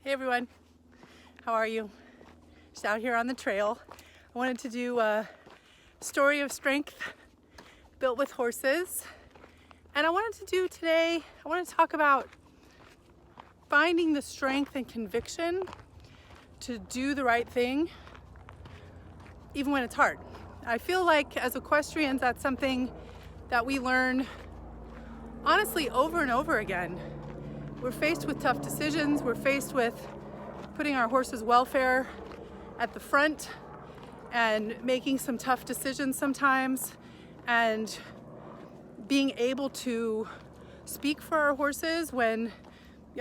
Hey everyone, how are you? Just out here on the trail. I wanted to do a story of strength built with horses. And I wanted to talk about finding the strength and conviction to do the right thing, even when it's hard. I feel like as equestrians, that's something that we learn honestly over and over again. We're faced with tough decisions. We're faced with putting our horse's welfare at the front and making some tough decisions sometimes, and being able to speak for our horses when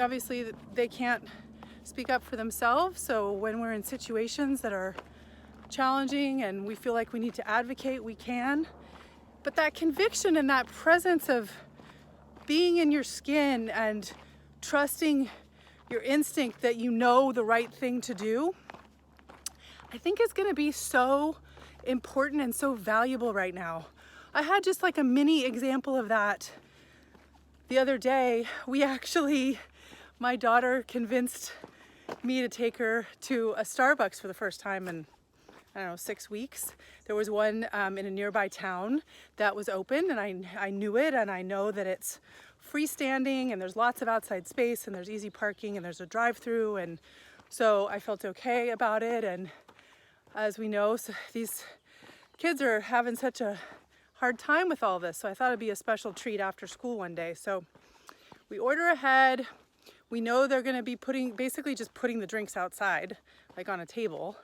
obviously they can't speak up for themselves. So when we're in situations that are challenging and we feel like we need to advocate, we can. But that conviction and that presence of being in your skin and trusting your instinct that you know the right thing to do, I think is going to be so important and so valuable right now. I had just like a mini example of that the other day. My daughter convinced me to take her to a Starbucks for the first time in, 6 weeks. There was one in a nearby town that was open, and I knew it, and I know that it's freestanding and there's lots of outside space and there's easy parking and there's a drive-through, and so I felt okay about it. And as we know, these kids are having such a hard time with all this, so I thought it'd be a special treat after school one day. So we order ahead. We know they're going to be basically just putting the drinks outside, like on a table.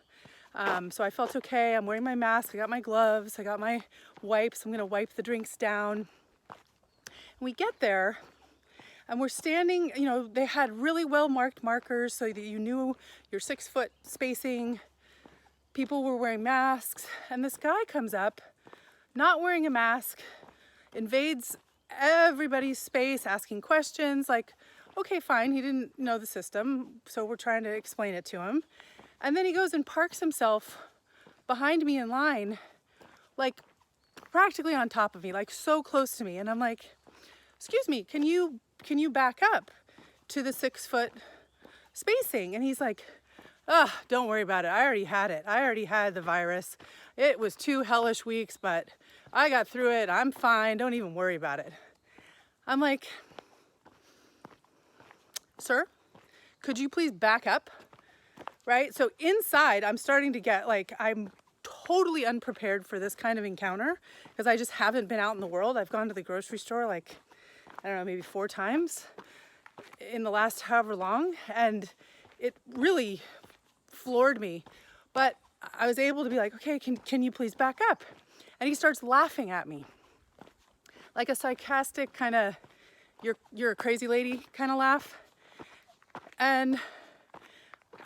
So I felt okay. I'm wearing my mask. I got my gloves. I got my wipes. I'm going to wipe the drinks down. And we get there and we're standing, they had really well marked markers so that you knew your 6 foot spacing. People were wearing masks, and this guy comes up, not wearing a mask, invades everybody's space, asking questions. Like, okay, fine, he didn't know the system, so we're trying to explain it to him. And then he goes and parks himself behind me in line, like practically on top of me, like so close to me. And I'm like, excuse me, can you back up to the 6 foot spacing? And he's like, oh, don't worry about it. I already had it. I already had the virus. It was 2 hellish weeks, but I got through it. I'm fine. Don't even worry about it. I'm like, sir, could you please back up? Right? So inside, I'm starting to get I'm totally unprepared for this kind of encounter because I just haven't been out in the world. I've gone to the grocery store maybe 4 times in the last however long, and it really floored me. But I was able to be like, okay, can you please back up? And he starts laughing at me, like a sarcastic kind of, you're a crazy lady kind of laugh. And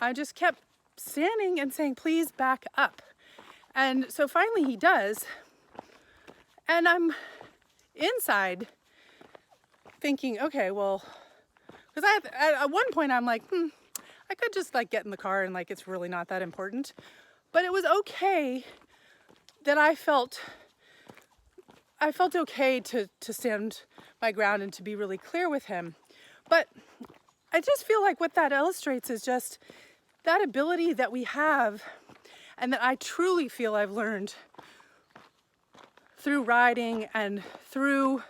I just kept standing and saying, please back up. And so finally he does. And I'm inside thinking, okay, well, because at one point I'm like, I could just get in the car and it's really not that important. But it was okay that I felt okay to stand my ground and to be really clear with him. But I just feel like what that illustrates is just that ability that we have, and that I truly feel I've learned through riding and through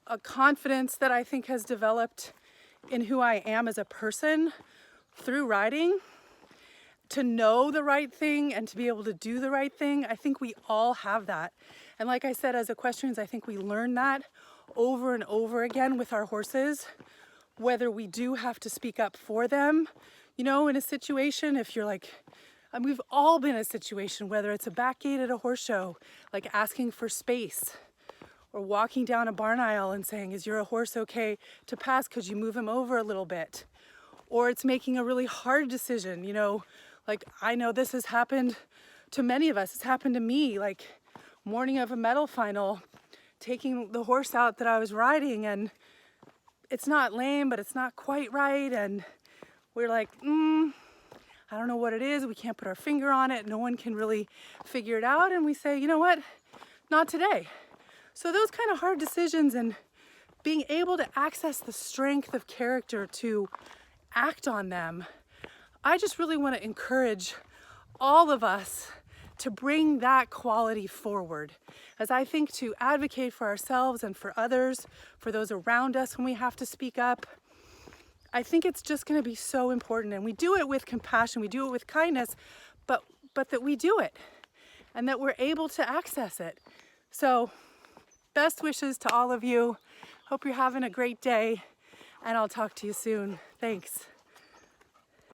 a confidence that I think has developed in who I am as a person through riding, to know the right thing and to be able to do the right thing. I think we all have that. And like I said, as equestrians, I think we learn that over and over again with our horses, whether we do have to speak up for them, in a situation. If you're we've all been in a situation, whether it's a back gate at a horse show, asking for space, or walking down a barn aisle and saying, is your horse okay to pass? Could you move him over a little bit? Or it's making a really hard decision, I know this has happened to many of us. It's happened to me, morning of a medal final, taking the horse out that I was riding, and it's not lame, but it's not quite right. And we're like, I don't know what it is. We can't put our finger on it. No one can really figure it out. And we say, you know what? Not today. So those kind of hard decisions, and being able to access the strength of character to act on them, I just really want to encourage all of us to bring that quality forward. As I think to advocate for ourselves and for others, for those around us when we have to speak up, I think it's just going to be so important. And we do it with compassion, we do it with kindness, but that we do it and that we're able to access it. So best wishes to all of you. Hope you're having a great day, and I'll talk to you soon. Thanks.